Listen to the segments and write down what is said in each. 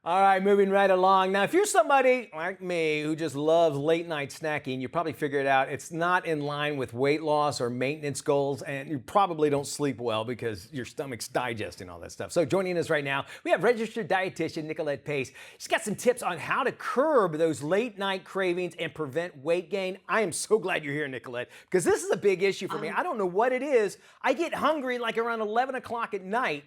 All right, moving right along. Now, if you're somebody like me who just loves late night snacking, you probably figured out it's not in line with weight loss or maintenance goals, and you probably don't sleep well because your stomach's digesting all that stuff. So joining us right now, we have registered dietitian Nicolette Pace. She's got some tips on how to curb those late night cravings and prevent weight gain. I am so glad you're here, Nicolette, because this is a big issue for me. I don't know what it is. I get hungry like around 11 o'clock at night.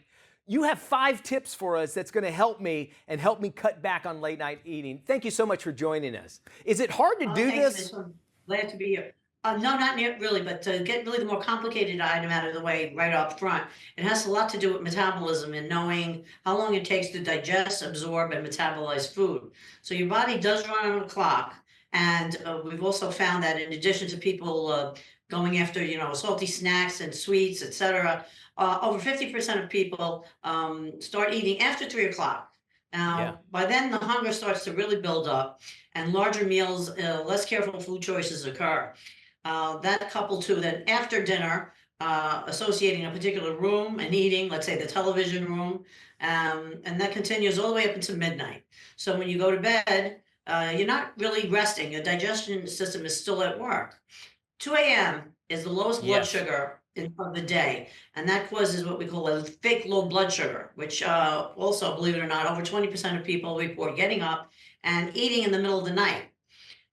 You have 5 tips for us that's going to help me and help me cut back on late night eating. Thank you so much for joining us. Is it hard to do Thanks, this? Mitch. I'm glad to be here. No, not really, but to get really the more complicated item out of the way right up front, it has a lot to do with metabolism and knowing how long it takes to digest, absorb, and metabolize food. So your body does run on a clock, and we've also found that in addition to people going after, salty snacks and sweets, etc., over 50% of people start eating after 3 o'clock. Yeah. Now, by then, the hunger starts to really build up, and larger meals, less careful food choices occur. That coupled to then after dinner, associating a particular room and eating, let's say the television room, and that continues all the way up into midnight. So when you go to bed, you're not really resting. Your digestion system is still at work. 2 a.m. is the lowest blood Yes. sugar of the day, and that causes what we call a fake low blood sugar, which also, believe it or not, over 20% of people report getting up and eating in the middle of the night.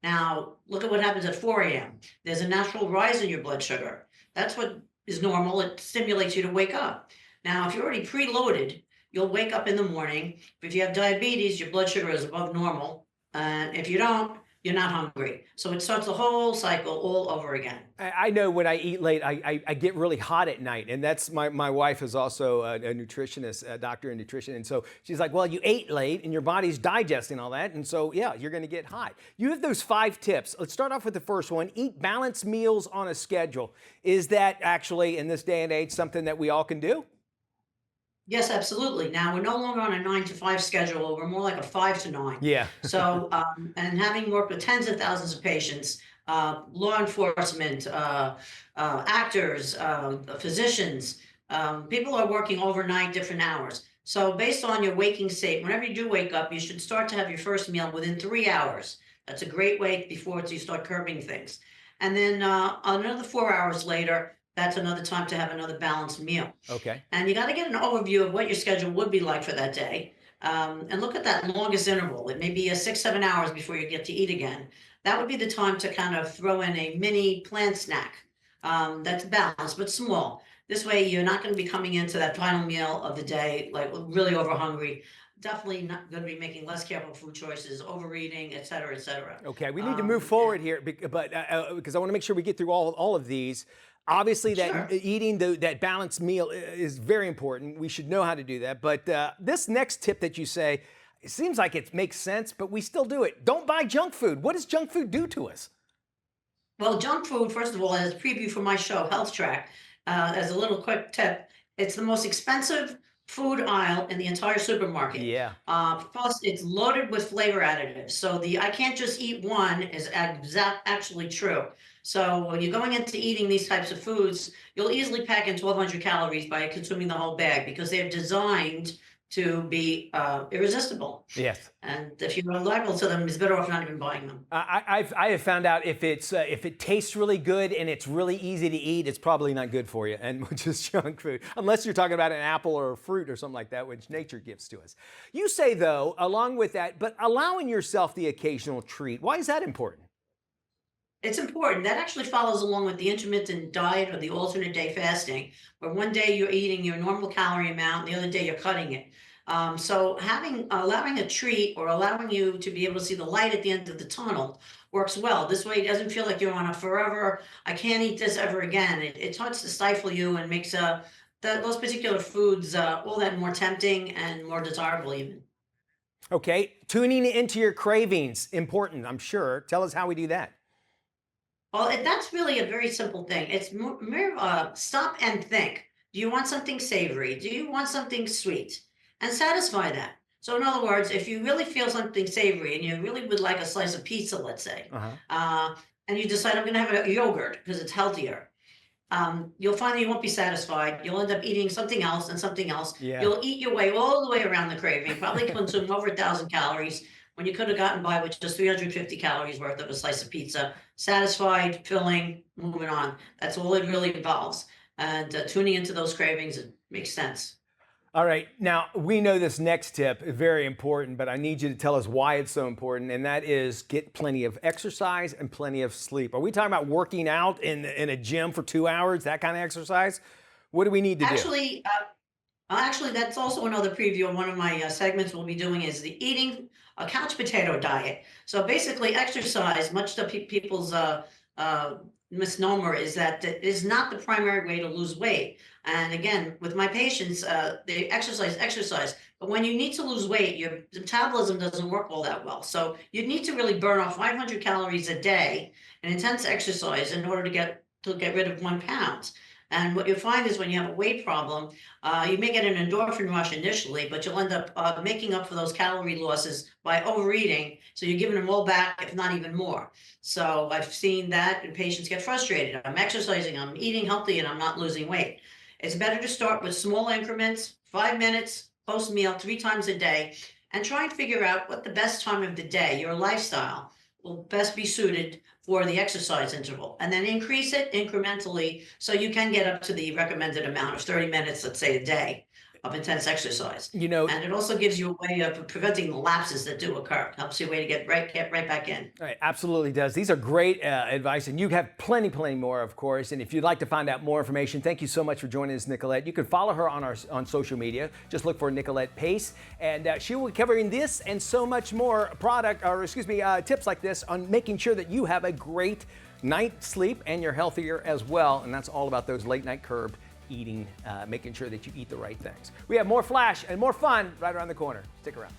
Now, look at what happens at 4 a.m. There's a natural rise in your blood sugar. That's what is normal. It stimulates you to wake up. Now, if you're already preloaded, you'll wake up in the morning. If you have diabetes, your blood sugar is above normal. If you don't, you're not hungry. So it starts the whole cycle all over again. I know when I eat late, I get really hot at night. And that's my wife is also a nutritionist, a doctor in nutrition. And so she's like, well, you ate late and your body's digesting all that. And so, yeah, you're going to get hot. You have those 5 tips. Let's start off with the first one. Eat balanced meals on a schedule. Is that actually, in this day and age, something that we all can do? Yes, absolutely. Now we're no longer on a 9 to 5 schedule. We're more like a 5 to 9. Yeah. So, and having worked with tens of thousands of patients, law enforcement, actors, physicians, people are working overnight, different hours. So based on your waking state, whenever you do wake up, you should start to have your first meal within 3 hours. That's a great way before you start curbing things. And then another 4 hours later, that's another time to have another balanced meal. Okay. And you got to get an overview of what your schedule would be like for that day. And look at that longest interval. It may be a 6, 7 hours before you get to eat again. That would be the time to kind of throw in a mini plant snack that's balanced but small. This way, you're not going to be coming into that final meal of the day like really over hungry. Definitely not going to be making less careful food choices, overeating, et cetera, et cetera. Okay, we need to move forward here, but because I want to make sure we get through all of these. Obviously, that Sure. eating that balanced meal is very important. We should know how to do that. But this next tip that you say, it seems like it makes sense, but we still do it. Don't buy junk food. What does junk food do to us? Well, junk food, first of all, as a preview for my show, Health Track, as a little quick tip, it's the most expensive food aisle in the entire supermarket. Yeah. Plus, it's loaded with flavor additives. So the I can't just eat one is actually true. So when you're going into eating these types of foods, you'll easily pack in 1,200 calories by consuming the whole bag because they're designed to be irresistible. Yes. And if you're liable to them, it's better off not even buying them. I have found out if it tastes really good and it's really easy to eat, it's probably not good for you, and which is junk food, unless you're talking about an apple or a fruit or something like that, which nature gives to us. You say though, along with that, but allowing yourself the occasional treat. Why is that important? It's important. That actually follows along with the intermittent diet or the alternate day fasting, where one day you're eating your normal calorie amount, the other day you're cutting it. So allowing a treat or allowing you to be able to see the light at the end of the tunnel works well. This way, it doesn't feel like you're on a forever. I can't eat this ever again. It starts to stifle you and makes those particular foods all that more tempting and more desirable even. Okay, tuning into your cravings, important, I'm sure. Tell us how we do that. Well, that's really a very simple thing. It's more stop and think. Do you want something savory? Do you want something sweet? And satisfy that. So, in other words, if you really feel something savory and you really would like a slice of pizza, let's say, Uh-huh. and you decide I'm going to have a yogurt because it's healthier, you'll find that you won't be satisfied. You'll end up eating something else and something else. Yeah. You'll eat your way all the way around the craving, probably consume over 1,000 calories when you could have gotten by with just 350 calories worth of a slice of pizza. Satisfied, filling, moving on. That's all it really involves. And tuning into those cravings, it makes sense. All right. Now, we know this next tip is very important, but I need you to tell us why it's so important, and that is get plenty of exercise and plenty of sleep. Are we talking about working out in a gym for 2 hours, that kind of exercise? What do we need to do? Actually, that's also another preview of one of my segments we'll be doing is the eating a couch potato diet. So basically, exercise, much to people's misnomer, is that it is not the primary way to lose weight. And again, with my patients, they exercise. But when you need to lose weight, your metabolism doesn't work all that well. So you need to really burn off 500 calories a day in intense exercise in order to get rid of 1 pound. And what you find is when you have a weight problem, you may get an endorphin rush initially, but you'll end up making up for those calorie losses by overeating. So you're giving them all back, if not even more. So I've seen that, and patients get frustrated. I'm exercising, I'm eating healthy, and I'm not losing weight. It's better to start with small increments, 5 minutes post meal, 3 times a day, and try and figure out what the best time of the day, your lifestyle, will best be suited for the exercise interval, and then increase it incrementally so you can get up to the recommended amount of 30 minutes, let's say, a day of intense exercise. You know, And it also gives you a way of preventing the lapses that do occur. Helps you a way to get right back in. Right, absolutely does. These are great advice, and you have plenty more, of course. And if you'd like to find out more information, thank you so much for joining us, Nicolette. You can follow her on social media. Just look for Nicolette Pace, and she will be covering this and so much more tips like this on making sure that you have a great night's sleep and you're healthier as well. And that's all about those late night curb eating, making sure that you eat the right things. We have more Flash and more fun right around the corner. Stick around.